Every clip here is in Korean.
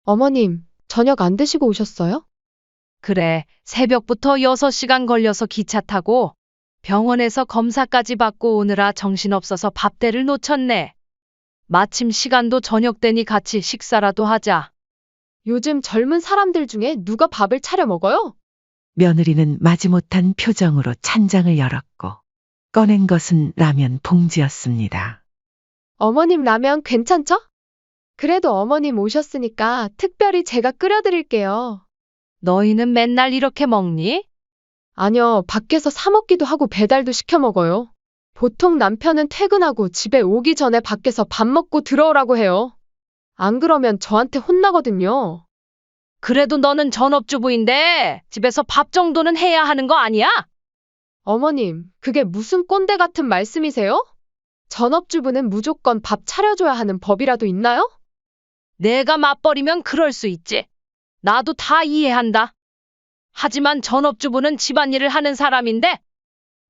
어머님, 저녁 안 드시고 오셨어요? 그래, 새벽부터 6시간 걸려서 기차 타고 병원에서 검사까지 받고 오느라 정신없어서 밥대를 놓쳤네. 마침 시간도 저녁 되니 같이 식사라도 하자. 요즘 젊은 사람들 중에 누가 밥을 차려 먹어요? 며느리는 마지못한 표정으로 찬장을 열었고 꺼낸 것은 라면 봉지였습니다. 어머님 라면 괜찮죠? 그래도 어머님 오셨으니까 특별히 제가 끓여드릴게요. 너희는 맨날 이렇게 먹니? 아니요, 밖에서 사 먹기도 하고 배달도 시켜 먹어요. 보통 남편은 퇴근하고 집에 오기 전에 밖에서 밥 먹고 들어오라고 해요. 안 그러면 저한테 혼나거든요. 그래도 너는 전업주부인데 집에서 밥 정도는 해야 하는 거 아니야? 어머님, 그게 무슨 꼰대 같은 말씀이세요? 전업주부는 무조건 밥 차려줘야 하는 법이라도 있나요? 내가 맞벌이면 그럴 수 있지. 나도 다 이해한다. 하지만 전업주부는 집안일을 하는 사람인데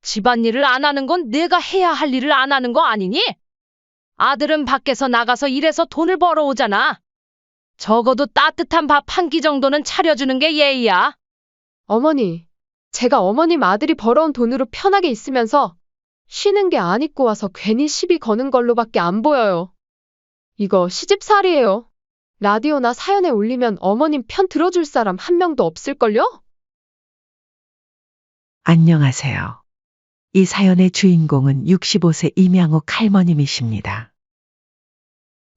집안일을 안 하는 건 내가 해야 할 일을 안 하는 거 아니니? 아들은 밖에서 나가서 일해서 돈을 벌어오잖아. 적어도 따뜻한 밥 한 끼 정도는 차려주는 게 예의야. 어머니, 제가 어머님 아들이 벌어온 돈으로 편하게 있으면서 쉬는 게 안 입고 와서 괜히 시비 거는 걸로밖에 안 보여요. 이거 시집살이에요. 라디오나 사연에 올리면 어머님 편 들어줄 사람 한 명도 없을걸요? 안녕하세요. 이 사연의 주인공은 65세 이명옥 할머님이십니다.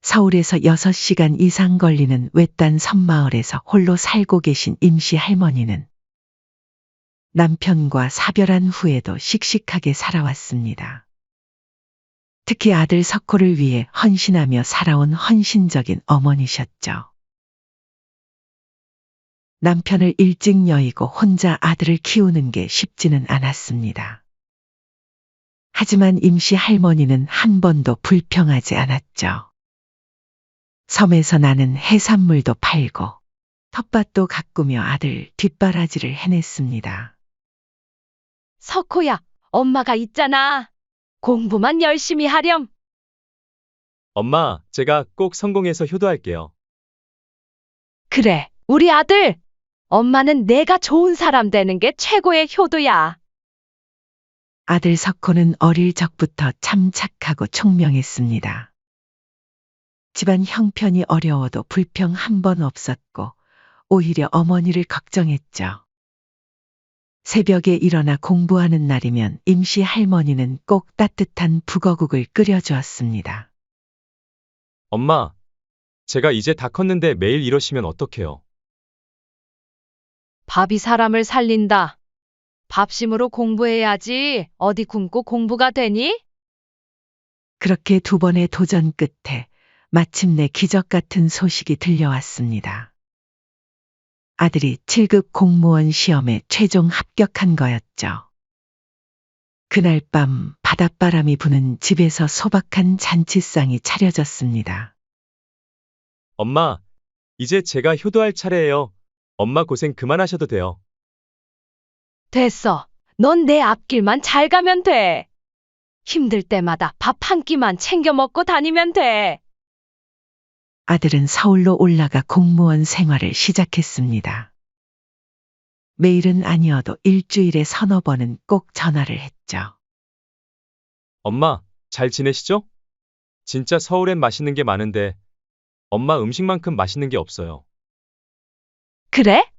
서울에서 6시간 이상 걸리는 외딴 섬마을에서 홀로 살고 계신 임씨 할머니는 남편과 사별한 후에도 씩씩하게 살아왔습니다. 특히 아들 석호를 위해 헌신하며 살아온 헌신적인 어머니셨죠. 남편을 일찍 여의고 혼자 아들을 키우는 게 쉽지는 않았습니다. 하지만 임씨 할머니는 한 번도 불평하지 않았죠. 섬에서 나는 해산물도 팔고 텃밭도 가꾸며 아들 뒷바라지를 해냈습니다. 석호야, 엄마가 있잖아. 공부만 열심히 하렴. 엄마, 제가 꼭 성공해서 효도할게요. 그래, 우리 아들. 엄마는 내가 좋은 사람 되는 게 최고의 효도야. 아들 석호는 어릴 적부터 참 착하고 총명했습니다. 집안 형편이 어려워도 불평 한 번 없었고 오히려 어머니를 걱정했죠. 새벽에 일어나 공부하는 날이면 임씨 할머니는 꼭 따뜻한 북어국을 끓여주었습니다. 엄마, 제가 이제 다 컸는데 매일 이러시면 어떡해요? 밥이 사람을 살린다. 밥심으로 공부해야지. 어디 굶고 공부가 되니? 그렇게 2번의 도전 끝에 마침내 기적 같은 소식이 들려왔습니다. 아들이 7급 공무원 시험에 최종 합격한 거였죠. 그날 밤 바닷바람이 부는 집에서 소박한 잔치상이 차려졌습니다. 엄마, 이제 제가 효도할 차례예요. 엄마 고생 그만하셔도 돼요. 됐어. 넌 내 앞길만 잘 가면 돼. 힘들 때마다 밥 한 끼만 챙겨 먹고 다니면 돼. 아들은 서울로 올라가 공무원 생활을 시작했습니다. 매일은 아니어도 일주일에 서너 번은 꼭 전화를 했죠. 엄마, 잘 지내시죠? 진짜 서울엔 맛있는 게 많은데 엄마 음식만큼 맛있는 게 없어요. 그래?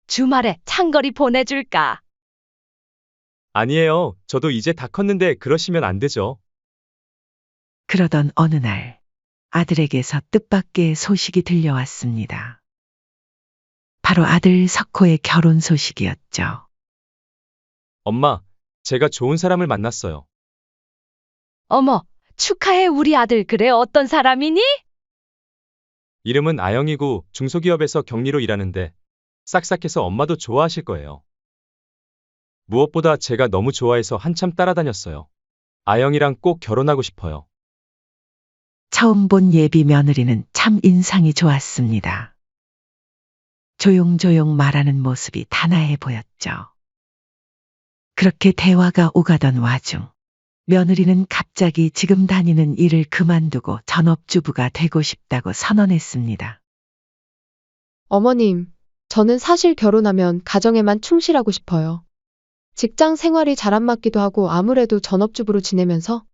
주말에 장거리 보내줄까? 아니에요. 저도 이제 다 컸는데 그러시면 안 되죠. 그러던 어느 날 아들에게서 뜻밖의 소식이 들려왔습니다. 바로 아들 석호의 결혼 소식이었죠. 엄마, 제가 좋은 사람을 만났어요. 어머, 축하해 우리 아들. 그래, 어떤 사람이니? 이름은 아영이고 중소기업에서 격리로 일하는데 싹싹해서 엄마도 좋아하실 거예요. 무엇보다 제가 너무 좋아해서 한참 따라다녔어요. 아영이랑 꼭 결혼하고 싶어요. 처음 본 예비 며느리는 참 인상이 좋았습니다. 조용조용 말하는 모습이 단아해 보였죠. 그렇게 대화가 오가던 와중 며느리는 갑자기 지금 다니는 일을 그만두고 전업주부가 되고 싶다고 선언했습니다. 어머님, 저는 사실 결혼하면 가정에만 충실하고 싶어요. 직장 생활이 잘 안 맞기도 하고 아무래도 전업주부로 지내면서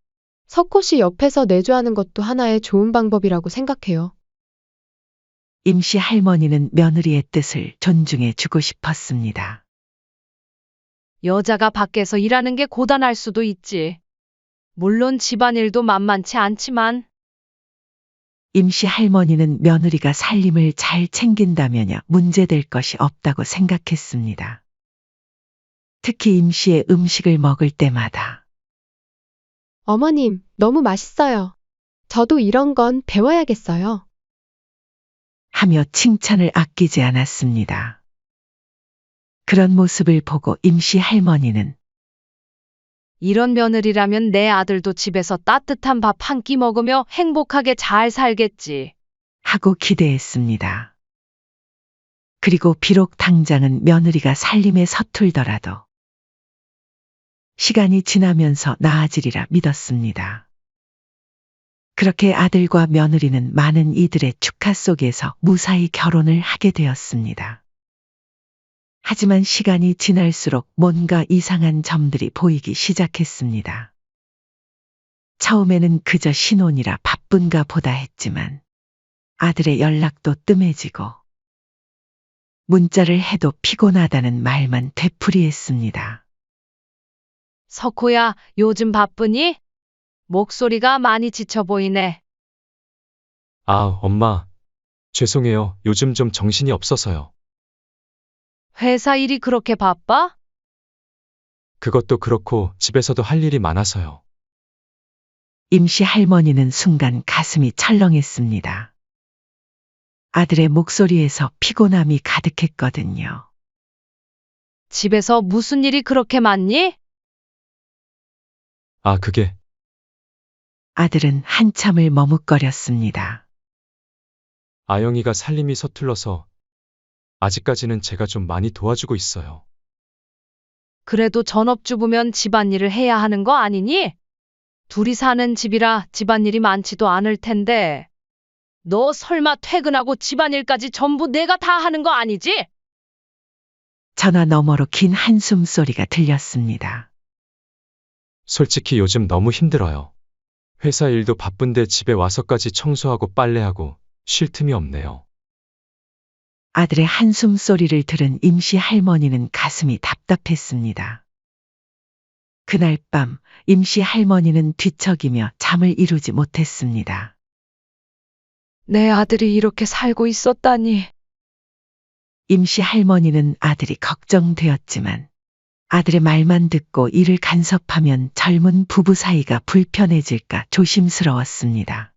석호 씨 옆에서 내조하는 것도 하나의 좋은 방법이라고 생각해요. 임씨 할머니는 며느리의 뜻을 존중해 주고 싶었습니다. 여자가 밖에서 일하는 게 고단할 수도 있지. 물론 집안일도 만만치 않지만 임씨 할머니는 며느리가 살림을 잘 챙긴다면야 문제될 것이 없다고 생각했습니다. 특히 임씨의 음식을 먹을 때마다 어머님, 너무 맛있어요. 저도 이런 건 배워야겠어요. 하며 칭찬을 아끼지 않았습니다. 그런 모습을 보고 임씨 할머니는 이런 며느리라면 내 아들도 집에서 따뜻한 밥 한 끼 먹으며 행복하게 잘 살겠지. 하고 기대했습니다. 그리고 비록 당장은 며느리가 살림에 서툴더라도 시간이 지나면서 나아지리라 믿었습니다. 그렇게 아들과 며느리는 많은 이들의 축하 속에서 무사히 결혼을 하게 되었습니다. 하지만 시간이 지날수록 뭔가 이상한 점들이 보이기 시작했습니다. 처음에는 그저 신혼이라 바쁜가 보다 했지만 아들의 연락도 뜸해지고 문자를 해도 피곤하다는 말만 되풀이했습니다. 석호야, 요즘 바쁘니? 목소리가 많이 지쳐 보이네. 아, 엄마. 죄송해요. 요즘 좀 정신이 없어서요. 회사 일이 그렇게 바빠? 그것도 그렇고 집에서도 할 일이 많아서요. 임씨 할머니는 순간 가슴이 철렁했습니다. 아들의 목소리에서 피곤함이 가득했거든요. 집에서 무슨 일이 그렇게 많니? 아, 그게 아들은 한참을 머뭇거렸습니다. 아영이가 살림이 서툴러서 아직까지는 제가 좀 많이 도와주고 있어요. 그래도 전업주부면 집안일을 해야 하는 거 아니니? 둘이 사는 집이라 집안일이 많지도 않을 텐데. 너 설마 퇴근하고 집안일까지 전부 내가 다 하는 거 아니지? 전화 너머로 긴 한숨 소리가 들렸습니다. 솔직히 요즘 너무 힘들어요. 회사 일도 바쁜데 집에 와서까지 청소하고 빨래하고 쉴 틈이 없네요. 아들의 한숨 소리를 들은 임씨 할머니는 가슴이 답답했습니다. 그날 밤 임씨 할머니는 뒤척이며 잠을 이루지 못했습니다. 내 아들이 이렇게 살고 있었다니. 임씨 할머니는 아들이 걱정되었지만 아들의 말만 듣고 이를 간섭하면 젊은 부부 사이가 불편해질까 조심스러웠습니다.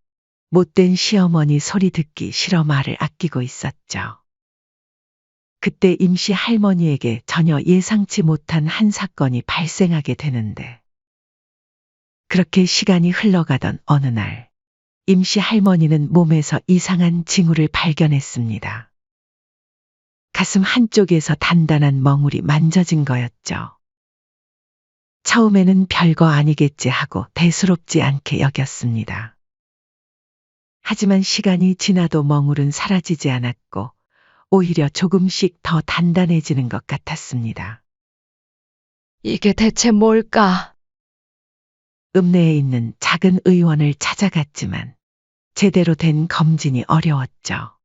못된 시어머니 소리 듣기 싫어 말을 아끼고 있었죠. 그때 임씨 할머니에게 전혀 예상치 못한 한 사건이 발생하게 되는데 그렇게 시간이 흘러가던 어느 날 임씨 할머니는 몸에서 이상한 징후를 발견했습니다. 가슴 한쪽에서 단단한 멍울이 만져진 거였죠. 처음에는 별거 아니겠지 하고 대수롭지 않게 여겼습니다. 하지만 시간이 지나도 멍울은 사라지지 않았고 오히려 조금씩 더 단단해지는 것 같았습니다. 이게 대체 뭘까? 읍내에 있는 작은 의원을 찾아갔지만 제대로 된 검진이 어려웠죠.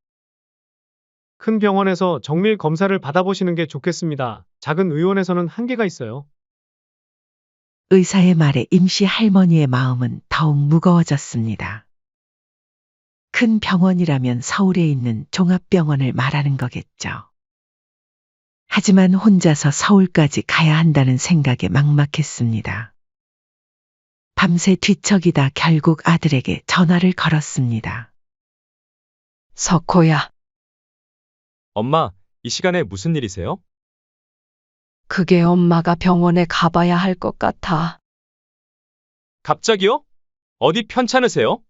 큰 병원에서 정밀 검사를 받아보시는 게 좋겠습니다. 작은 의원에서는 한계가 있어요. 의사의 말에 임씨 할머니의 마음은 더욱 무거워졌습니다. 큰 병원이라면 서울에 있는 종합병원을 말하는 거겠죠. 하지만 혼자서 서울까지 가야 한다는 생각에 막막했습니다. 밤새 뒤척이다 결국 아들에게 전화를 걸었습니다. 석호야, 엄마, 이 시간에 무슨 일이세요? 그게 엄마가 병원에 가봐야 할 것 같아. 갑자기요? 어디 편찮으세요?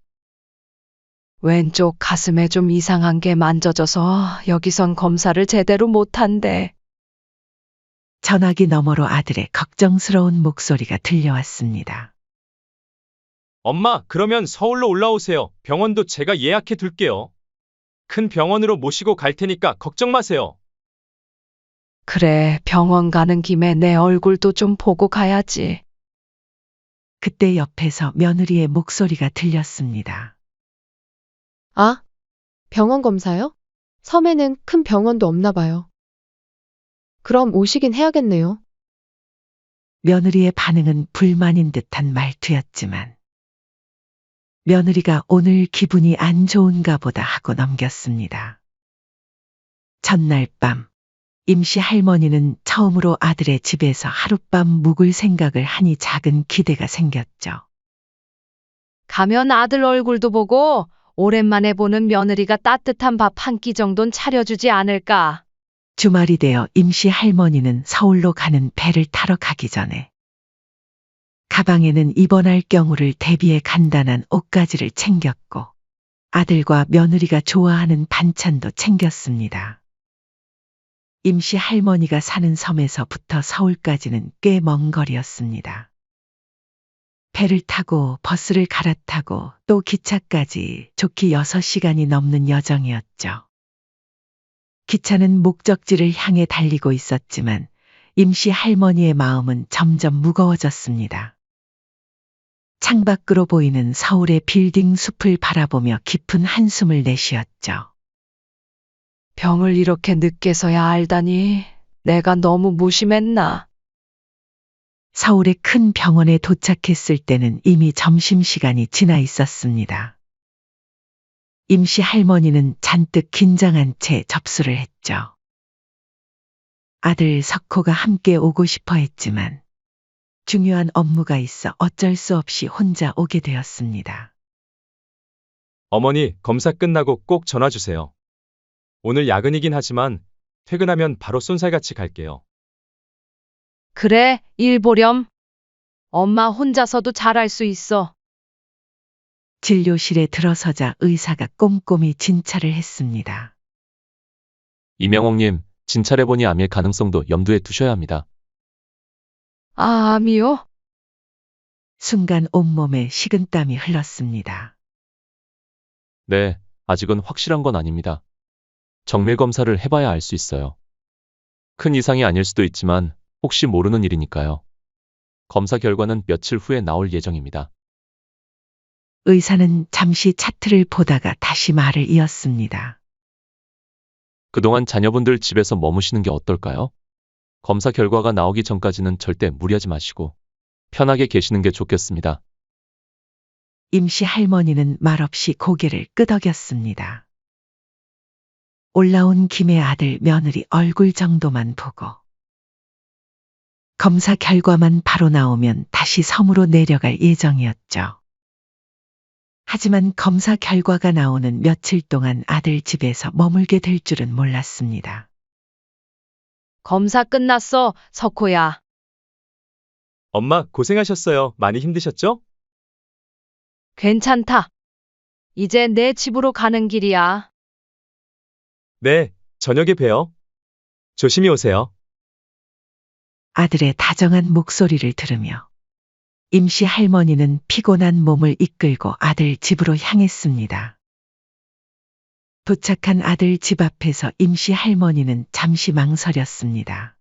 왼쪽 가슴에 좀 이상한 게 만져져서 여기선 검사를 제대로 못한대. 전화기 너머로 아들의 걱정스러운 목소리가 들려왔습니다. 엄마, 그러면 서울로 올라오세요. 병원도 제가 예약해 둘게요. 큰 병원으로 모시고 갈 테니까 걱정 마세요. 그래, 병원 가는 김에 내 얼굴도 좀 보고 가야지. 그때 옆에서 며느리의 목소리가 들렸습니다. 아, 병원 검사요? 섬에는 큰 병원도 없나 봐요. 그럼 오시긴 해야겠네요. 며느리의 반응은 불만인 듯한 말투였지만 며느리가 오늘 기분이 안 좋은가 보다 하고 넘겼습니다. 전날 밤 임씨 할머니는 처음으로 아들의 집에서 하룻밤 묵을 생각을 하니 작은 기대가 생겼죠. 가면 아들 얼굴도 보고 오랜만에 보는 며느리가 따뜻한 밥 한 끼 정도는 차려주지 않을까. 주말이 되어 임씨 할머니는 서울로 가는 배를 타러 가기 전에 가방에는 입원할 경우를 대비해 간단한 옷가지를 챙겼고 아들과 며느리가 좋아하는 반찬도 챙겼습니다. 임씨 할머니가 사는 섬에서부터 서울까지는 꽤 먼 거리였습니다. 배를 타고 버스를 갈아타고 또 기차까지 좋게 6시간이 넘는 여정이었죠. 기차는 목적지를 향해 달리고 있었지만 임씨 할머니의 마음은 점점 무거워졌습니다. 창밖으로 보이는 서울의 빌딩 숲을 바라보며 깊은 한숨을 내쉬었죠. 병을 이렇게 늦게서야 알다니 내가 너무 무심했나. 서울의 큰 병원에 도착했을 때는 이미 점심시간이 지나 있었습니다. 임씨 할머니는 잔뜩 긴장한 채 접수를 했죠. 아들 석호가 함께 오고 싶어 했지만 중요한 업무가 있어 어쩔 수 없이 혼자 오게 되었습니다. 어머니, 검사 끝나고 꼭 전화 주세요. 오늘 야근이긴 하지만 퇴근하면 바로 쏜살같이 갈게요. 그래, 일 보렴. 엄마 혼자서도 잘할 수 있어. 진료실에 들어서자 의사가 꼼꼼히 진찰을 했습니다. 이명옥님, 진찰해보니 암일 가능성도 염두에 두셔야 합니다. 아, 암이요? 순간 온몸에 식은땀이 흘렀습니다. 네, 아직은 확실한 건 아닙니다. 정밀 검사를 해봐야 알 수 있어요. 큰 이상이 아닐 수도 있지만 혹시 모르는 일이니까요. 검사 결과는 며칠 후에 나올 예정입니다. 의사는 잠시 차트를 보다가 다시 말을 이었습니다. 그동안 자녀분들 집에서 머무시는 게 어떨까요? 검사 결과가 나오기 전까지는 절대 무리하지 마시고 편하게 계시는 게 좋겠습니다. 임씨 할머니는 말없이 고개를 끄덕였습니다. 올라온 김에 아들 며느리 얼굴 정도만 보고 검사 결과만 바로 나오면 다시 섬으로 내려갈 예정이었죠. 하지만 검사 결과가 나오는 며칠 동안 아들 집에서 머물게 될 줄은 몰랐습니다. 검사 끝났어, 석호야. 엄마, 고생하셨어요. 많이 힘드셨죠? 괜찮다. 이제 내 집으로 가는 길이야. 네, 저녁에 봬요. 조심히 오세요. 아들의 다정한 목소리를 들으며 임씨 할머니는 피곤한 몸을 이끌고 아들 집으로 향했습니다. 도착한 아들 집 앞에서 임씨 할머니는 잠시 망설였습니다.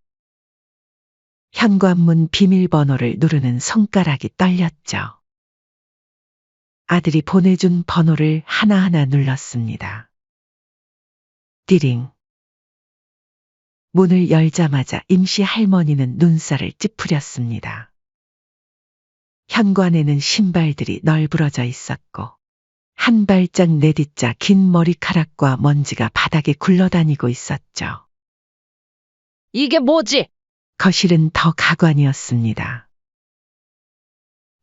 현관문 비밀번호를 누르는 손가락이 떨렸죠. 아들이 보내준 번호를 하나하나 눌렀습니다. 띠링. 문을 열자마자 임씨 할머니는 눈살을 찌푸렸습니다. 현관에는 신발들이 널브러져 있었고 한 발짝 내딛자 긴 머리카락과 먼지가 바닥에 굴러다니고 있었죠. 이게 뭐지? 거실은 더 가관이었습니다.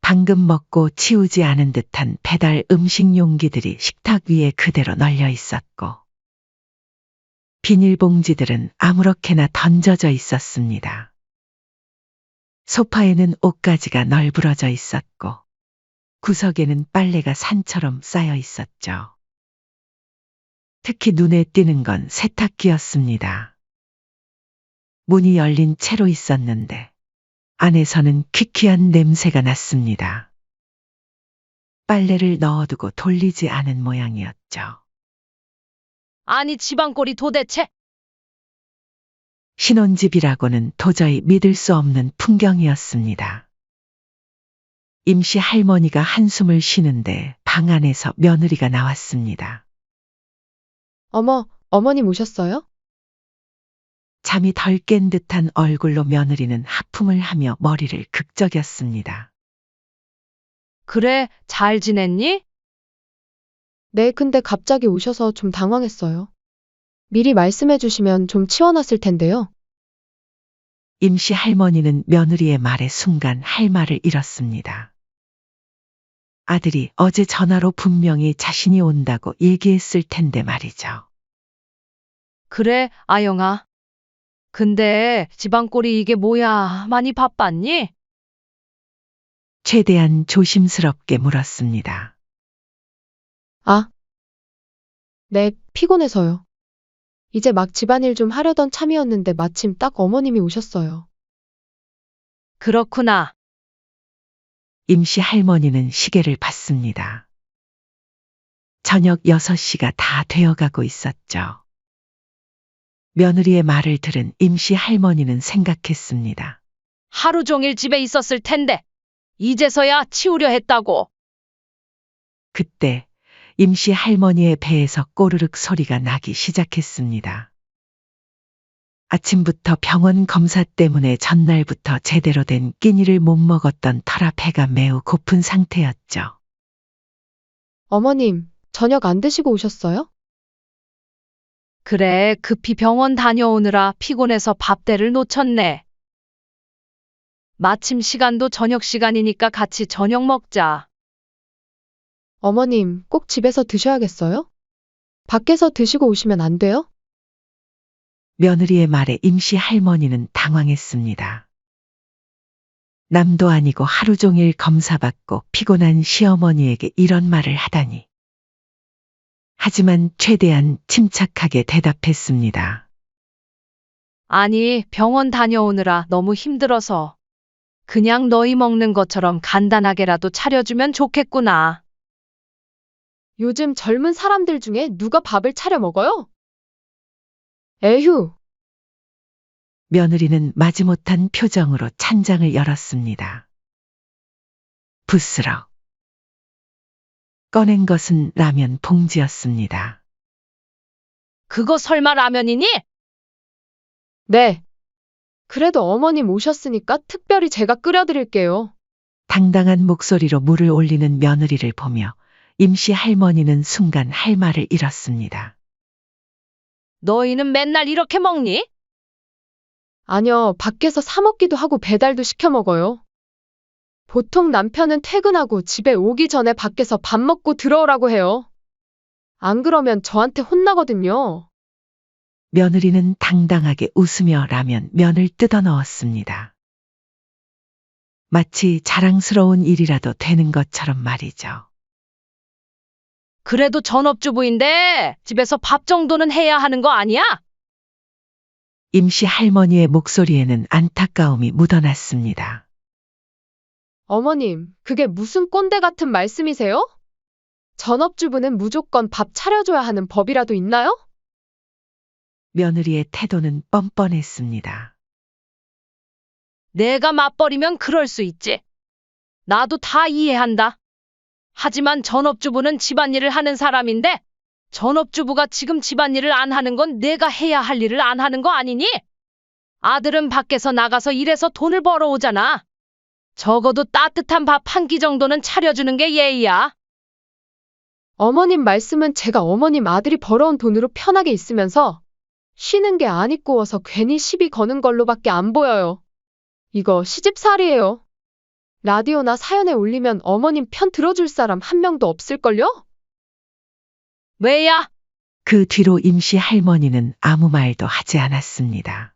방금 먹고 치우지 않은 듯한 배달 음식 용기들이 식탁 위에 그대로 널려 있었고 비닐봉지들은 아무렇게나 던져져 있었습니다. 소파에는 옷가지가 널브러져 있었고 구석에는 빨래가 산처럼 쌓여 있었죠. 특히 눈에 띄는 건 세탁기였습니다. 문이 열린 채로 있었는데 안에서는 퀴퀴한 냄새가 났습니다. 빨래를 넣어두고 돌리지 않은 모양이었죠. 아니 집안꼴이 도대체. 신혼집이라고는 도저히 믿을 수 없는 풍경이었습니다. 임씨 할머니가 한숨을 쉬는데 방 안에서 며느리가 나왔습니다. 어머님 오셨어요? 잠이 덜 깬 듯한 얼굴로 며느리는 하품을 하며 머리를 극적였습니다. 그래, 잘 지냈니? 네, 근데 갑자기 오셔서 좀 당황했어요. 미리 말씀해 주시면 좀 치워놨을 텐데요. 임씨 할머니는 며느리의 말에 순간 할 말을 잃었습니다. 아들이 어제 전화로 분명히 자신이 온다고 얘기했을 텐데 말이죠. 그래, 아영아. 근데 집안꼴이 이게 뭐야? 많이 바빴니? 최대한 조심스럽게 물었습니다. 네, 피곤해서요. 이제 막 집안일 좀 하려던 참이었는데 마침 딱 어머님이 오셨어요. 그렇구나. 임씨 할머니는 시계를 봤습니다. 저녁 6시가 다 되어가고 있었죠. 며느리의 말을 들은 임씨 할머니는 생각했습니다. 하루 종일 집에 있었을 텐데 이제서야 치우려 했다고. 그때 임씨 할머니의 배에서 꼬르륵 소리가 나기 시작했습니다. 아침부터 병원 검사 때문에 전날부터 제대로 된 끼니를 못 먹었던 터라 배가 매우 고픈 상태였죠. 어머님, 저녁 안 드시고 오셨어요? 그래, 급히 병원 다녀오느라 피곤해서 밥대를 놓쳤네. 마침 시간도 저녁 시간이니까 같이 저녁 먹자. 어머님, 꼭 집에서 드셔야겠어요? 밖에서 드시고 오시면 안 돼요? 며느리의 말에 임씨 할머니는 당황했습니다. 남도 아니고 하루 종일 검사받고 피곤한 시어머니에게 이런 말을 하다니. 하지만 최대한 침착하게 대답했습니다. 아니, 병원 다녀오느라 너무 힘들어서 그냥 너희 먹는 것처럼 간단하게라도 차려주면 좋겠구나. 요즘 젊은 사람들 중에 누가 밥을 차려 먹어요? 에휴, 며느리는 마지못한 표정으로 찬장을 열었습니다. 부스럭. 꺼낸 것은 라면 봉지였습니다. 그거 설마 라면이니? 네. 그래도 어머님 오셨으니까 특별히 제가 끓여드릴게요. 당당한 목소리로 물을 올리는 며느리를 보며 임씨 할머니는 순간 할 말을 잃었습니다. 너희는 맨날 이렇게 먹니? 아니요, 밖에서 사 먹기도 하고 배달도 시켜 먹어요. 보통 남편은 퇴근하고 집에 오기 전에 밖에서 밥 먹고 들어오라고 해요. 안 그러면 저한테 혼나거든요. 며느리는 당당하게 웃으며 라면 면을 뜯어 넣었습니다. 마치 자랑스러운 일이라도 되는 것처럼 말이죠. 그래도 전업주부인데 집에서 밥 정도는 해야 하는 거 아니야? 임씨 할머니의 목소리에는 안타까움이 묻어났습니다. 어머님, 그게 무슨 꼰대 같은 말씀이세요? 전업주부는 무조건 밥 차려줘야 하는 법이라도 있나요? 며느리의 태도는 뻔뻔했습니다. 내가 맞벌이면 그럴 수 있지. 나도 다 이해한다. 하지만 전업주부는 집안일을 하는 사람인데 전업주부가 지금 집안일을 안 하는 건 내가 해야 할 일을 안 하는 거 아니니? 아들은 밖에서 나가서 일해서 돈을 벌어오잖아. 적어도 따뜻한 밥 한 끼 정도는 차려주는 게 예의야. 어머님 말씀은 제가 어머님 아들이 벌어온 돈으로 편하게 있으면서 쉬는 게 안 입고 와서 괜히 시비 거는 걸로밖에 안 보여요. 이거 시집살이에요. 라디오나 사연에 올리면 어머님 편 들어줄 사람 한 명도 없을걸요? 왜야? 그 뒤로 임씨 할머니는 아무 말도 하지 않았습니다.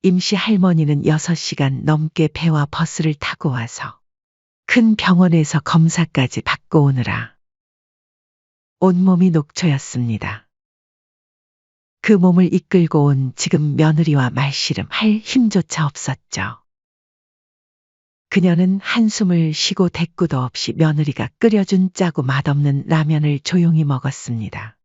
임씨 할머니는 6시간 넘게 배와 버스를 타고 와서 큰 병원에서 검사까지 받고 오느라 온몸이 녹초였습니다. 그 몸을 이끌고 온 지금 며느리와 말씨름할 힘조차 없었죠. 그녀는 한숨을 쉬고 대꾸도 없이 며느리가 끓여준 짜고 맛없는 라면을 조용히 먹었습니다.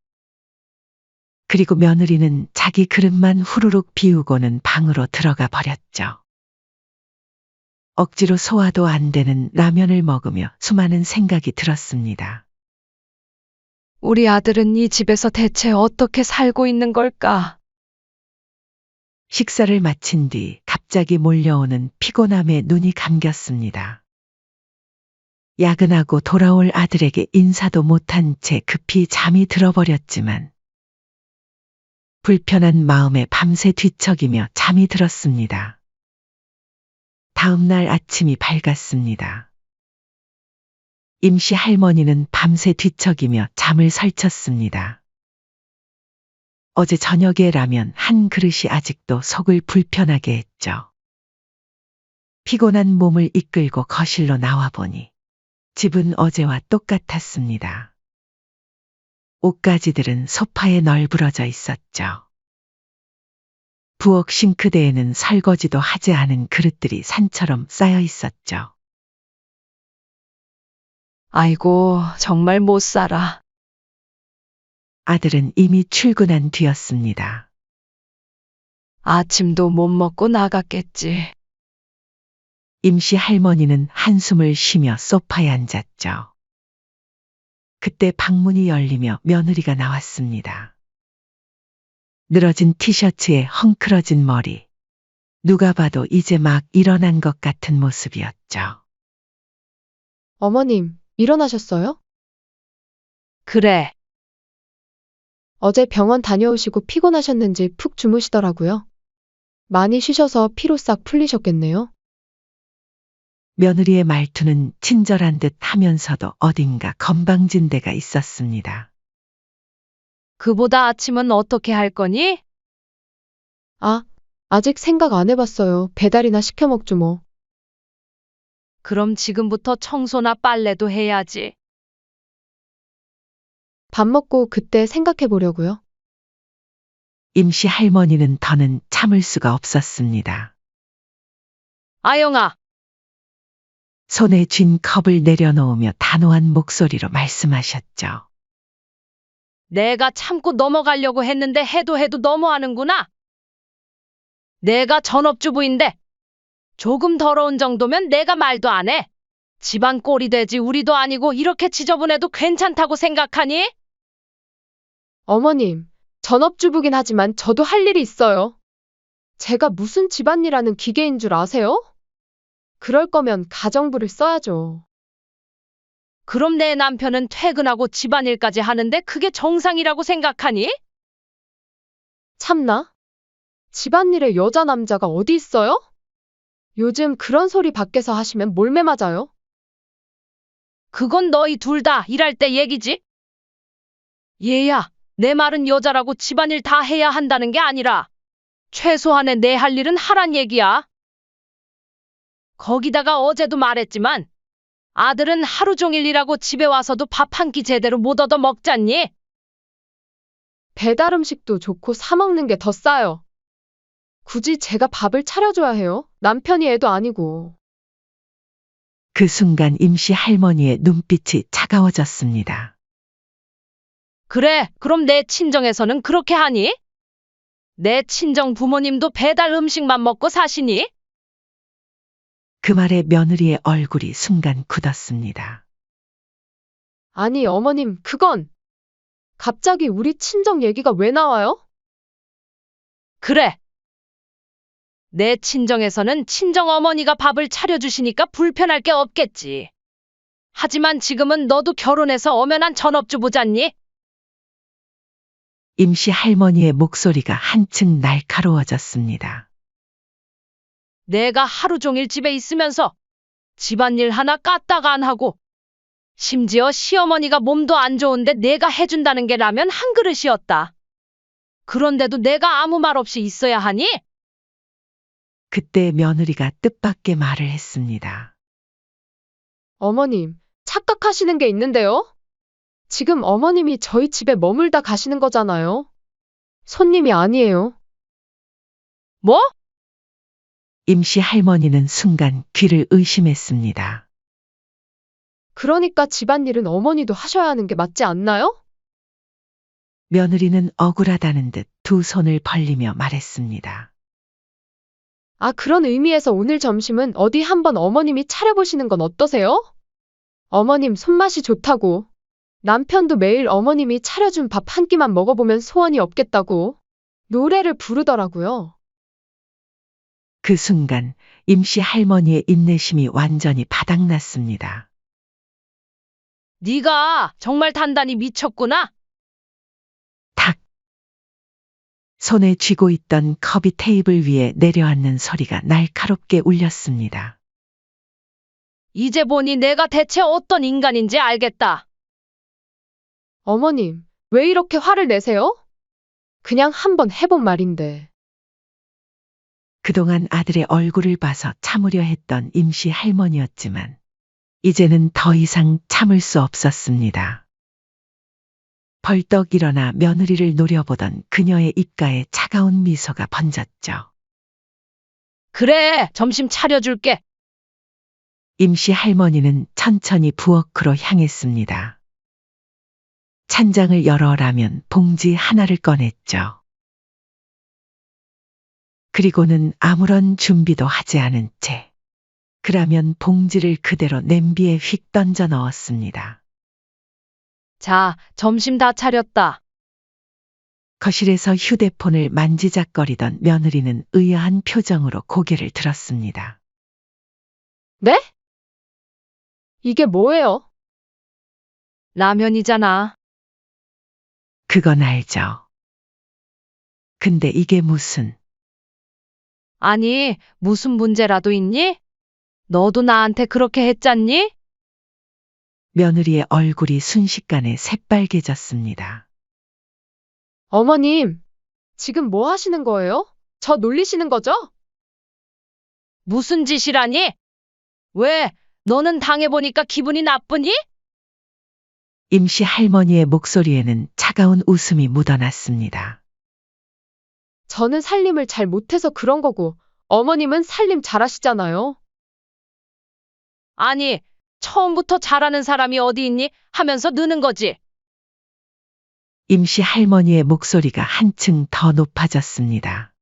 그리고 며느리는 자기 그릇만 후루룩 비우고는 방으로 들어가 버렸죠. 억지로 소화도 안 되는 라면을 먹으며 수많은 생각이 들었습니다. 우리 아들은 이 집에서 대체 어떻게 살고 있는 걸까? 식사를 마친 뒤 갑자기 몰려오는 피곤함에 눈이 감겼습니다. 야근하고 돌아올 아들에게 인사도 못한 채 급히 잠이 들어버렸지만 불편한 마음에 밤새 뒤척이며 잠이 들었습니다. 다음 날 아침이 밝았습니다. 임씨 할머니는 밤새 뒤척이며 잠을 설쳤습니다. 어제 저녁에 라면 한 그릇이 아직도 속을 불편하게 했죠. 피곤한 몸을 이끌고 거실로 나와 보니 집은 어제와 똑같았습니다. 옷가지들은 소파에 널브러져 있었죠. 부엌 싱크대에는 설거지도 하지 않은 그릇들이 산처럼 쌓여 있었죠. 아이고, 정말 못 살아. 아들은 이미 출근한 뒤였습니다. 아침도 못 먹고 나갔겠지. 임씨 할머니는 한숨을 쉬며 소파에 앉았죠. 그때 방문이 열리며 며느리가 나왔습니다. 늘어진 티셔츠에 헝클어진 머리. 누가 봐도 이제 막 일어난 것 같은 모습이었죠. 어머님, 일어나셨어요? 그래, 어제 병원 다녀오시고 피곤하셨는지 푹 주무시더라고요. 많이 쉬셔서 피로 싹 풀리셨겠네요. 며느리의 말투는 친절한 듯 하면서도 어딘가 건방진 데가 있었습니다. 그보다 아침은 어떻게 할 거니? 아, 아직 생각 안 해봤어요. 배달이나 시켜 먹죠 뭐. 그럼 지금부터 청소나 빨래도 해야지. 밥 먹고 그때 생각해 보려고요. 임씨 할머니는 더는 참을 수가 없었습니다. 아영아, 손에 쥔 컵을 내려놓으며 단호한 목소리로 말씀하셨죠. 내가 참고 넘어가려고 했는데 해도 너무하는구나. 내가 전업주부인데 조금 더러운 정도면 내가 말도 안 해. 집안 꼴이 되지 우리도 아니고 이렇게 지저분해도 괜찮다고 생각하니? 어머님, 전업주부긴 하지만 저도 할 일이 있어요. 제가 무슨 집안일하는 기계인 줄 아세요? 그럴 거면 가정부를 써야죠. 그럼 내 남편은 퇴근하고 집안일까지 하는데 그게 정상이라고 생각하니? 참나? 집안일에 여자 남자가 어디 있어요? 요즘 그런 소리 밖에서 하시면 몰매 맞아요. 그건 너희 둘 다 일할 때 얘기지. 얘야, 내 말은 여자라고 집안일 다 해야 한다는 게 아니라 최소한의 내 할 일은 하란 얘기야. 거기다가 어제도 말했지만 아들은 하루 종일 일하고 집에 와서도 밥 한 끼 제대로 못 얻어 먹잖니? 배달 음식도 좋고 사 먹는 게 더 싸요. 굳이 제가 밥을 차려줘야 해요? 남편이 애도 아니고. 그 순간 임씨 할머니의 눈빛이 차가워졌습니다. 그래, 그럼 내 친정에서는 그렇게 하니? 내 친정 부모님도 배달 음식만 먹고 사시니? 그 말에 며느리의 얼굴이 순간 굳었습니다. 아니, 어머님, 그건 갑자기 우리 친정 얘기가 왜 나와요? 그래. 내 친정에서는 친정 어머니가 밥을 차려주시니까 불편할 게 없겠지. 하지만 지금은 너도 결혼해서 엄연한 전업주부잖니? 임씨 할머니의 목소리가 한층 날카로워졌습니다. 내가 하루 종일 집에 있으면서 집안일 하나 까딱 안 하고 심지어 시어머니가 몸도 안 좋은데 내가 해준다는 게 라면 한 그릇이었다. 그런데도 내가 아무 말 없이 있어야 하니? 그때 며느리가 뜻밖의 말을 했습니다. 어머님, 착각하시는 게 있는데요? 지금 어머님이 저희 집에 머물다 가시는 거잖아요. 손님이 아니에요. 뭐? 임씨 할머니는 순간 귀를 의심했습니다. 그러니까 집안일은 어머니도 하셔야 하는 게 맞지 않나요? 며느리는 억울하다는 듯 두 손을 벌리며 말했습니다. 아, 그런 의미에서 오늘 점심은 어디 한번 어머님이 차려보시는 건 어떠세요? 어머님 손맛이 좋다고. 남편도 매일 어머님이 차려준 밥 한 끼만 먹어보면 소원이 없겠다고 노래를 부르더라고요. 그 순간 임씨 할머니의 인내심이 완전히 바닥났습니다. 네가 정말 단단히 미쳤구나. 탁! 손에 쥐고 있던 컵이 테이블 위에 내려앉는 소리가 날카롭게 울렸습니다. 이제 보니 내가 대체 어떤 인간인지 알겠다. 어머님, 왜 이렇게 화를 내세요? 그냥 한번 해본 말인데. 그동안 아들의 얼굴을 봐서 참으려 했던 임씨 할머니였지만 이제는 더 이상 참을 수 없었습니다. 벌떡 일어나 며느리를 노려보던 그녀의 입가에 차가운 미소가 번졌죠. 그래, 점심 차려줄게. 임씨 할머니는 천천히 부엌으로 향했습니다. 찬장을 열어 라면 봉지 하나를 꺼냈죠. 그리고는 아무런 준비도 하지 않은 채 그라면 봉지를 그대로 냄비에 휙 던져 넣었습니다. 자, 점심 다 차렸다. 거실에서 휴대폰을 만지작거리던 며느리는 의아한 표정으로 고개를 들었습니다. 네? 이게 뭐예요? 라면이잖아. 그건 알죠. 근데 이게 무슨... 아니, 무슨 문제라도 있니? 너도 나한테 그렇게 했잖니? 며느리의 얼굴이 순식간에 새빨개졌습니다. 어머님, 지금 뭐 하시는 거예요? 저 놀리시는 거죠? 무슨 짓이라니? 왜, 너는 당해보니까 기분이 나쁘니? 임씨 할머니의 목소리에는 차가운 웃음이 묻어났습니다. 저는 살림을 잘 못해서 그런 거고, 어머님은 살림 잘하시잖아요. 아니, 처음부터 잘하는 사람이 어디 있니? 하면서 느는 거지. 임씨 할머니의 목소리가 한층 더 높아졌습니다.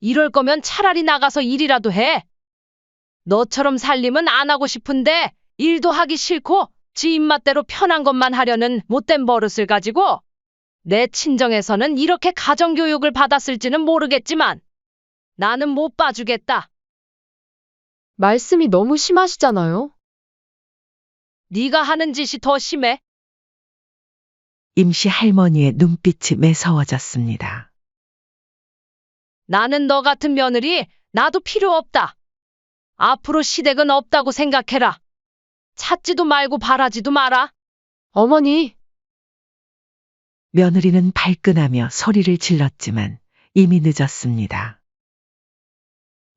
이럴 거면 차라리 나가서 일이라도 해. 너처럼 살림은 안 하고 싶은데 일도 하기 싫고 지 입맛대로 편한 것만 하려는 못된 버릇을 가지고 내 친정에서는 이렇게 가정교육을 받았을지는 모르겠지만 나는 못 봐주겠다. 말씀이 너무 심하시잖아요. 네가 하는 짓이 더 심해. 임씨 할머니의 눈빛이 매서워졌습니다. 나는 너 같은 며느리 나도 필요 없다. 앞으로 시댁은 없다고 생각해라. 찾지도 말고 바라지도 마라. 어머니, 며느리는 발끈하며 소리를 질렀지만 이미 늦었습니다.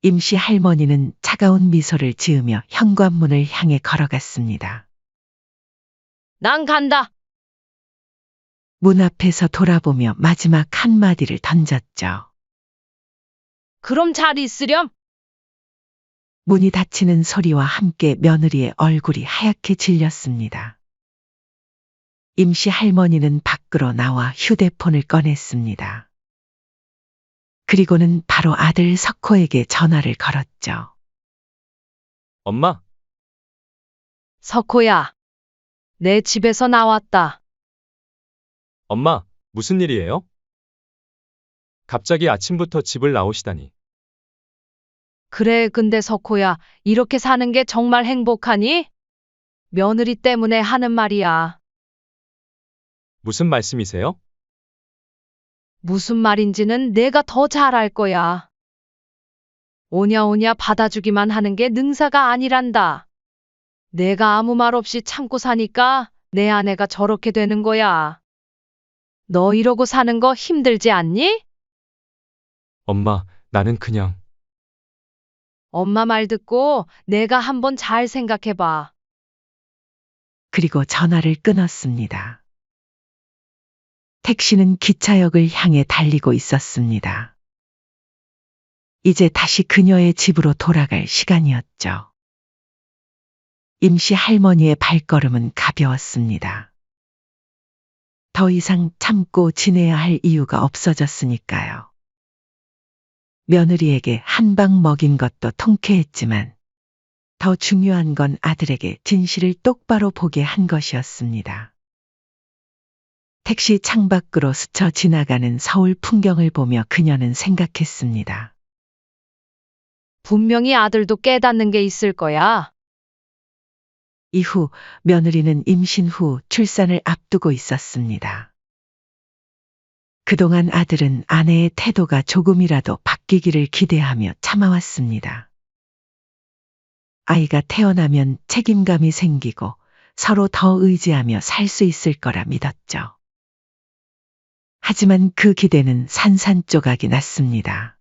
임씨 할머니는 차가운 미소를 지으며 현관문을 향해 걸어갔습니다. 난 간다. 문 앞에서 돌아보며 마지막 한마디를 던졌죠. 그럼 잘 있으렴. 문이 닫히는 소리와 함께 며느리의 얼굴이 하얗게 질렸습니다. 임씨 할머니는 밖으로 나와 휴대폰을 꺼냈습니다. 그리고는 바로 아들 석호에게 전화를 걸었죠. 엄마, 석호야, 내 집에서 나왔다. 엄마, 무슨 일이에요? 갑자기 아침부터 집을 나오시다니. 그래, 근데 석호야, 이렇게 사는 게 정말 행복하니? 며느리 때문에 하는 말이야. 무슨 말씀이세요? 무슨 말인지는 내가 더 잘 알 거야. 오냐오냐 받아주기만 하는 게 능사가 아니란다. 내가 아무 말 없이 참고 사니까 내 아내가 저렇게 되는 거야. 너 이러고 사는 거 힘들지 않니? 엄마, 나는 그냥... 엄마 말 듣고 내가 한번 잘 생각해봐. 그리고 전화를 끊었습니다. 택시는 기차역을 향해 달리고 있었습니다. 이제 다시 그녀의 집으로 돌아갈 시간이었죠. 임씨 할머니의 발걸음은 가벼웠습니다. 더 이상 참고 지내야 할 이유가 없어졌으니까요. 며느리에게 한 방 먹인 것도 통쾌했지만 더 중요한 건 아들에게 진실을 똑바로 보게 한 것이었습니다. 택시 창밖으로 스쳐 지나가는 서울 풍경을 보며 그녀는 생각했습니다. 분명히 아들도 깨닫는 게 있을 거야. 이후 며느리는 임신 후 출산을 앞두고 있었습니다. 그동안 아들은 아내의 태도가 조금이라도 바뀌기를 기대하며 참아왔습니다. 아이가 태어나면 책임감이 생기고 서로 더 의지하며 살 수 있을 거라 믿었죠. 하지만 그 기대는 산산조각이 났습니다.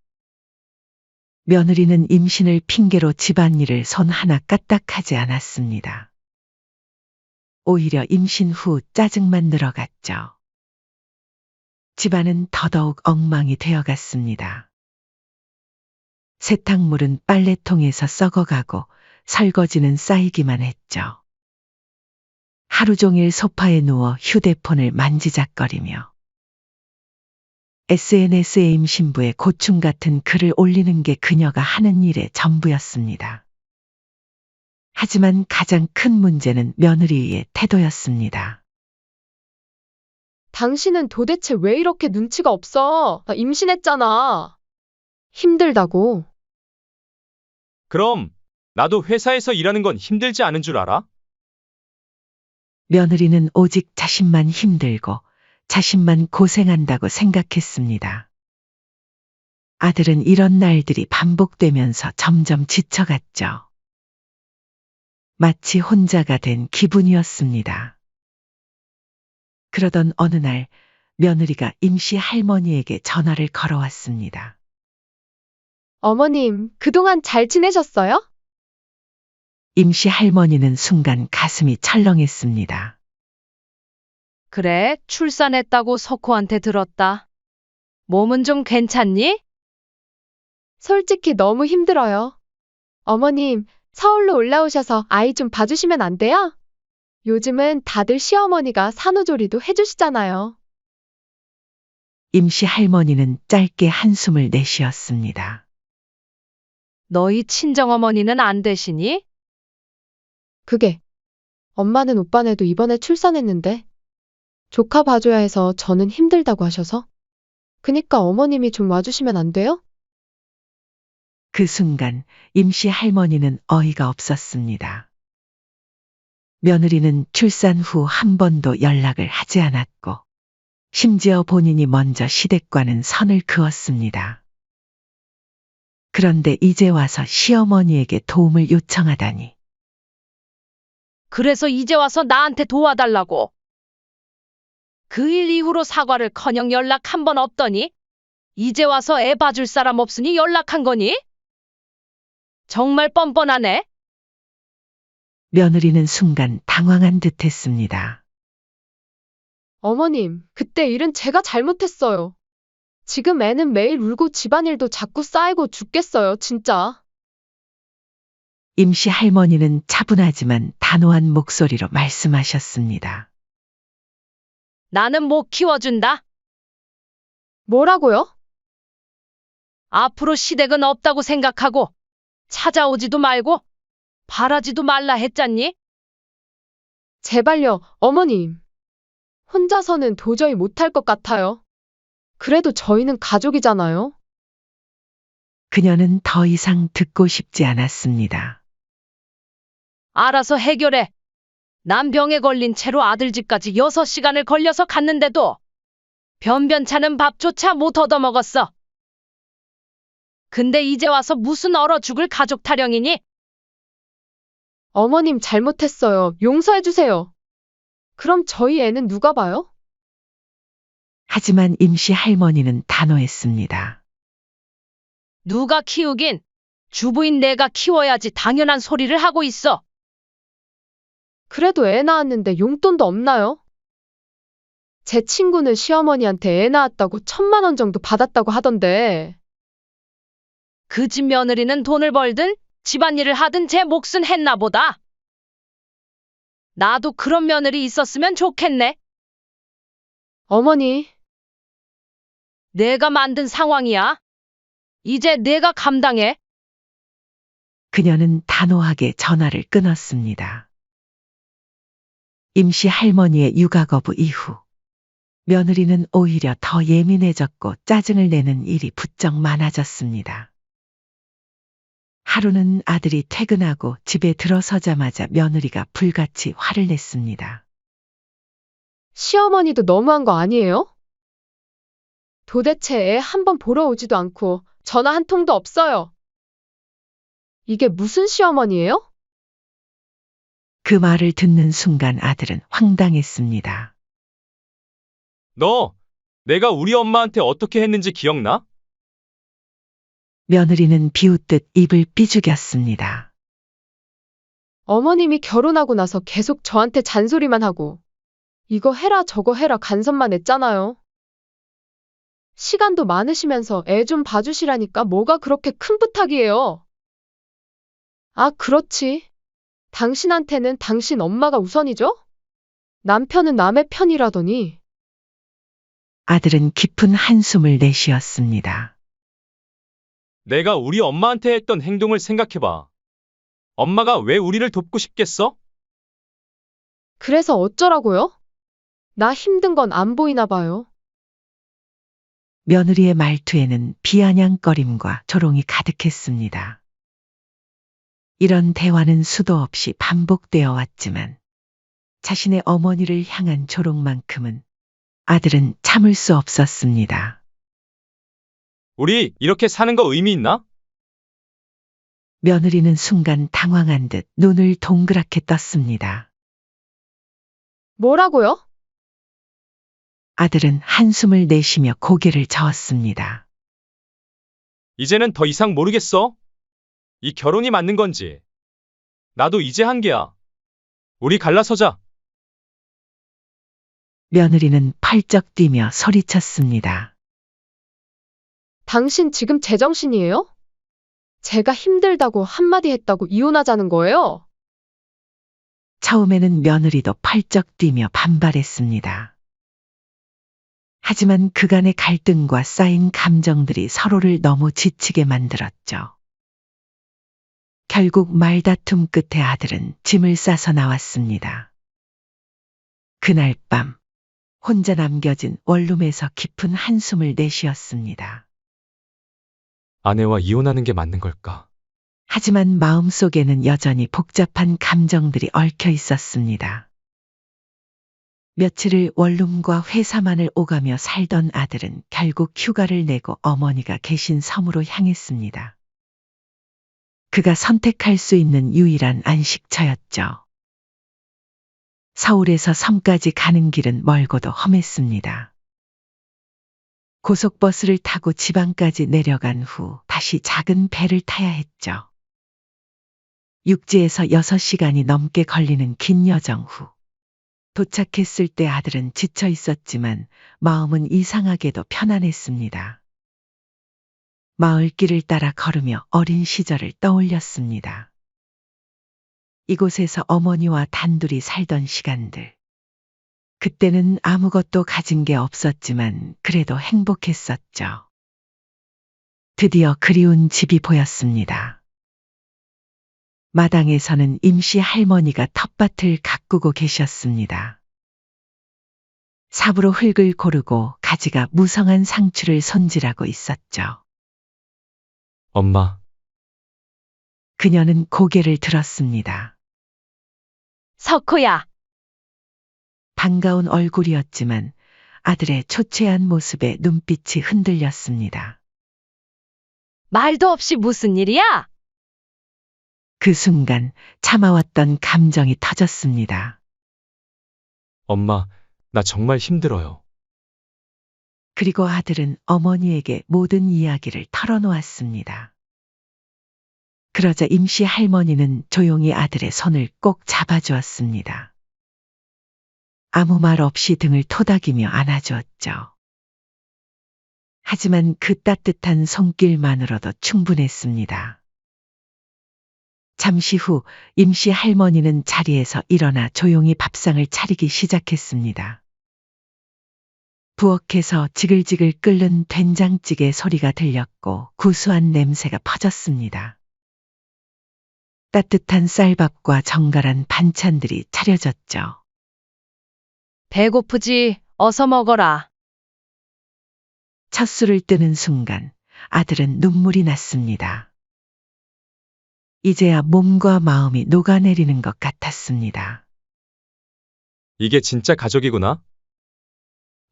며느리는 임신을 핑계로 집안일을 손 하나 까딱하지 않았습니다. 오히려 임신 후 짜증만 늘어갔죠. 집안은 더더욱 엉망이 되어갔습니다. 세탁물은 빨래통에서 썩어가고 설거지는 쌓이기만 했죠. 하루 종일 소파에 누워 휴대폰을 만지작거리며 SNS에 임신부의 고충 같은 글을 올리는 게 그녀가 하는 일의 전부였습니다. 하지만 가장 큰 문제는 며느리의 태도였습니다. 당신은 도대체 왜 이렇게 눈치가 없어? 나 임신했잖아. 힘들다고. 그럼 나도 회사에서 일하는 건 힘들지 않은 줄 알아? 며느리는 오직 자신만 힘들고 자신만 고생한다고 생각했습니다. 아들은 이런 날들이 반복되면서 점점 지쳐갔죠. 마치 혼자가 된 기분이었습니다. 그러던 어느 날 며느리가 임시 할머니에게 전화를 걸어왔습니다. 어머님, 그동안 잘 지내셨어요? 임시 할머니는 순간 가슴이 철렁했습니다. 그래, 출산했다고 석호한테 들었다. 몸은 좀 괜찮니? 솔직히 너무 힘들어요. 어머님, 서울로 올라오셔서 아이 좀 봐주시면 안 돼요? 요즘은 다들 시어머니가 산후조리도 해주시잖아요. 임시 할머니는 짧게 한숨을 내쉬었습니다. 너희 친정어머니는 안 되시니? 그게, 엄마는 오빠네도 이번에 출산했는데, 조카 봐줘야 해서 저는 힘들다고 하셔서. 그니까 어머님이 좀 와주시면 안 돼요? 그 순간 임시 할머니는 어이가 없었습니다. 며느리는 출산 후 한 번도 연락을 하지 않았고, 심지어 본인이 먼저 시댁과는 선을 그었습니다. 그런데 이제 와서 시어머니에게 도움을 요청하다니. 그래서 이제 와서 나한테 도와달라고. 그 일 이후로 사과를커녕 연락 한 번 없더니 이제 와서 애 봐줄 사람 없으니 연락한 거니? 정말 뻔뻔하네. 며느리는 순간 당황한 듯 했습니다. 어머님, 그때 일은 제가 잘못했어요. 지금 애는 매일 울고 집안일도 자꾸 쌓이고 죽겠어요, 진짜. 임시 할머니는 차분하지만 단호한 목소리로 말씀하셨습니다. 나는 못 키워준다. 뭐라고요? 앞으로 시댁은 없다고 생각하고 찾아오지도 말고 바라지도 말라 했잖니? 제발요, 어머님. 혼자서는 도저히 못할 것 같아요. 그래도 저희는 가족이잖아요. 그녀는 더 이상 듣고 싶지 않았습니다. 알아서 해결해. 난 병에 걸린 채로 아들 집까지 6시간을 걸려서 갔는데도 변변찮은 밥조차 못 얻어먹었어. 근데 이제 와서 무슨 얼어 죽을 가족 타령이니? 어머님 잘못했어요. 용서해주세요. 그럼 저희 애는 누가 봐요? 하지만 임시 할머니는 단호했습니다. 누가 키우긴 주부인 내가 키워야지 당연한 소리를 하고 있어. 그래도 애 낳았는데 용돈도 없나요? 제 친구는 시어머니한테 애 낳았다고 1,000만 원 정도 받았다고 하던데. 그 집 며느리는 돈을 벌든 집안일을 하든 제 몫은 했나 보다. 나도 그런 며느리 있었으면 좋겠네. 어머니, 내가 만든 상황이야. 이제 내가 감당해. 그녀는 단호하게 전화를 끊었습니다. 임시 할머니의 육아 거부 이후 며느리는 오히려 더 예민해졌고 짜증을 내는 일이 부쩍 많아졌습니다. 하루는 아들이 퇴근하고 집에 들어서자마자 며느리가 불같이 화를 냈습니다. 시어머니도 너무한 거 아니에요? 도대체 애 한 번 보러 오지도 않고 전화 한 통도 없어요. 이게 무슨 시어머니예요? 그 말을 듣는 순간 아들은 황당했습니다. 너, 내가 우리 엄마한테 어떻게 했는지 기억나? 며느리는 비웃듯 입을 삐죽였습니다. 어머님이 결혼하고 나서 계속 저한테 잔소리만 하고 이거 해라 저거 해라 간섭만 했잖아요. 시간도 많으시면서 애 좀 봐주시라니까 뭐가 그렇게 큰 부탁이에요. 아, 그렇지. 당신한테는 당신 엄마가 우선이죠? 남편은 남의 편이라더니. 아들은 깊은 한숨을 내쉬었습니다. 내가 우리 엄마한테 했던 행동을 생각해봐. 엄마가 왜 우리를 돕고 싶겠어? 그래서 어쩌라고요? 나 힘든 건 안 보이나 봐요. 며느리의 말투에는 비아냥거림과 조롱이 가득했습니다. 이런 대화는 수도 없이 반복되어 왔지만 자신의 어머니를 향한 조롱만큼은 아들은 참을 수 없었습니다. 우리 이렇게 사는 거 의미 있나? 며느리는 순간 당황한 듯 눈을 동그랗게 떴습니다. 뭐라고요? 아들은 한숨을 내쉬며 고개를 저었습니다. 이제는 더 이상 모르겠어. 이 결혼이 맞는 건지. 나도 이제 한계야. 우리 갈라서자. 며느리는 펄쩍 뛰며 소리쳤습니다. 당신 지금 제정신이에요? 제가 힘들다고 한마디 했다고 이혼하자는 거예요? 처음에는 며느리도 펄쩍 뛰며 반발했습니다. 하지만 그간의 갈등과 쌓인 감정들이 서로를 너무 지치게 만들었죠. 결국 말다툼 끝에 아들은 짐을 싸서 나왔습니다. 그날 밤 혼자 남겨진 원룸에서 깊은 한숨을 내쉬었습니다. 아내와 이혼하는 게 맞는 걸까? 하지만 마음속에는 여전히 복잡한 감정들이 얽혀 있었습니다. 며칠을 원룸과 회사만을 오가며 살던 아들은 결국 휴가를 내고 어머니가 계신 섬으로 향했습니다. 그가 선택할 수 있는 유일한 안식처였죠. 서울에서 섬까지 가는 길은 멀고도 험했습니다. 고속버스를 타고 지방까지 내려간 후 다시 작은 배를 타야 했죠. 육지에서 6시간이 넘게 걸리는 긴 여정 후 도착했을 때 아들은 지쳐 있었지만 마음은 이상하게도 편안했습니다. 마을길을 따라 걸으며 어린 시절을 떠올렸습니다. 이곳에서 어머니와 단둘이 살던 시간들. 그때는 아무것도 가진 게 없었지만 그래도 행복했었죠. 드디어 그리운 집이 보였습니다. 마당에서는 임시 할머니가 텃밭을 가꾸고 계셨습니다. 삽으로 흙을 고르고 가지가 무성한 상추를 손질하고 있었죠. 엄마, 그녀는 고개를 들었습니다. 석호야, 반가운 얼굴이었지만 아들의 초췌한 모습에 눈빛이 흔들렸습니다. 말도 없이 무슨 일이야? 그 순간 참아왔던 감정이 터졌습니다. 엄마, 나 정말 힘들어요. 그리고 아들은 어머니에게 모든 이야기를 털어놓았습니다. 그러자 임시 할머니는 조용히 아들의 손을 꼭 잡아주었습니다. 아무 말 없이 등을 토닥이며 안아주었죠. 하지만 그 따뜻한 손길만으로도 충분했습니다. 잠시 후 임시 할머니는 자리에서 일어나 조용히 밥상을 차리기 시작했습니다. 부엌에서 지글지글 끓는 된장찌개 소리가 들렸고 구수한 냄새가 퍼졌습니다. 따뜻한 쌀밥과 정갈한 반찬들이 차려졌죠. 배고프지? 어서 먹어라. 첫 술을 뜨는 순간 아들은 눈물이 났습니다. 이제야 몸과 마음이 녹아내리는 것 같았습니다. 이게 진짜 가족이구나.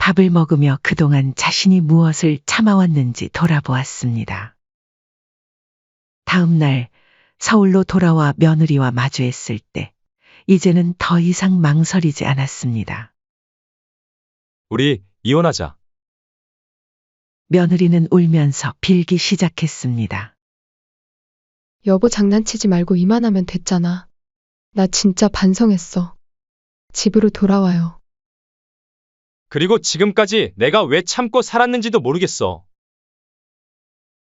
밥을 먹으며 그동안 자신이 무엇을 참아왔는지 돌아보았습니다. 다음 날 서울로 돌아와 며느리와 마주했을 때 이제는 더 이상 망설이지 않았습니다. 우리 이혼하자. 며느리는 울면서 빌기 시작했습니다. 여보 장난치지 말고 이만하면 됐잖아. 나 진짜 반성했어. 집으로 돌아와요. 그리고 지금까지 내가 왜 참고 살았는지도 모르겠어.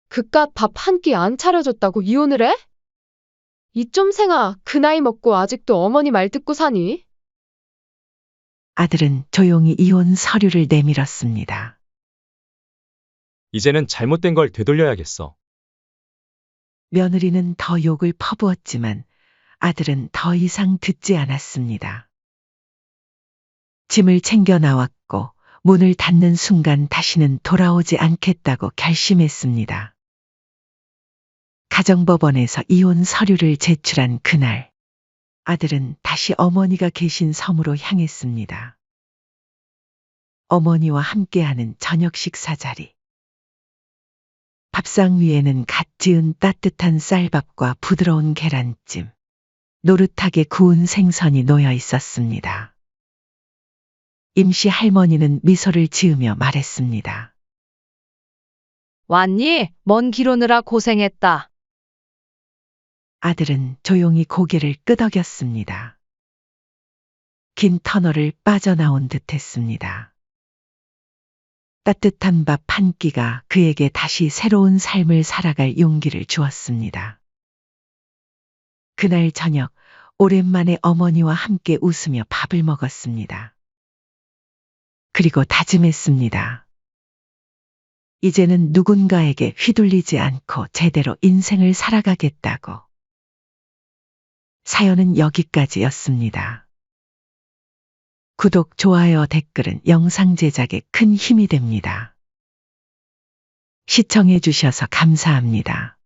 그깟 밥 한 끼 안 차려줬다고 이혼을 해? 이 쫌생아, 그 나이 먹고 아직도 어머니 말 듣고 사니? 아들은 조용히 이혼 서류를 내밀었습니다. 이제는 잘못된 걸 되돌려야겠어. 며느리는 더 욕을 퍼부었지만 아들은 더 이상 듣지 않았습니다. 짐을 챙겨 나왔고 문을 닫는 순간 다시는 돌아오지 않겠다고 결심했습니다. 가정법원에서 이혼 서류를 제출한 그날, 아들은 다시 어머니가 계신 섬으로 향했습니다. 어머니와 함께하는 저녁 식사 자리. 밥상 위에는 갓 지은 따뜻한 쌀밥과 부드러운 계란찜, 노릇하게 구운 생선이 놓여 있었습니다. 임시 할머니는 미소를 지으며 말했습니다. 왔니? 먼 길 오느라 고생했다. 아들은 조용히 고개를 끄덕였습니다. 긴 터널을 빠져나온 듯 했습니다. 따뜻한 밥 한 끼가 그에게 다시 새로운 삶을 살아갈 용기를 주었습니다. 그날 저녁, 오랜만에 어머니와 함께 웃으며 밥을 먹었습니다. 그리고 다짐했습니다. 이제는 누군가에게 휘둘리지 않고 제대로 인생을 살아가겠다고. 사연은 여기까지였습니다. 구독, 좋아요, 댓글은 영상 제작에 큰 힘이 됩니다. 시청해 주셔서 감사합니다.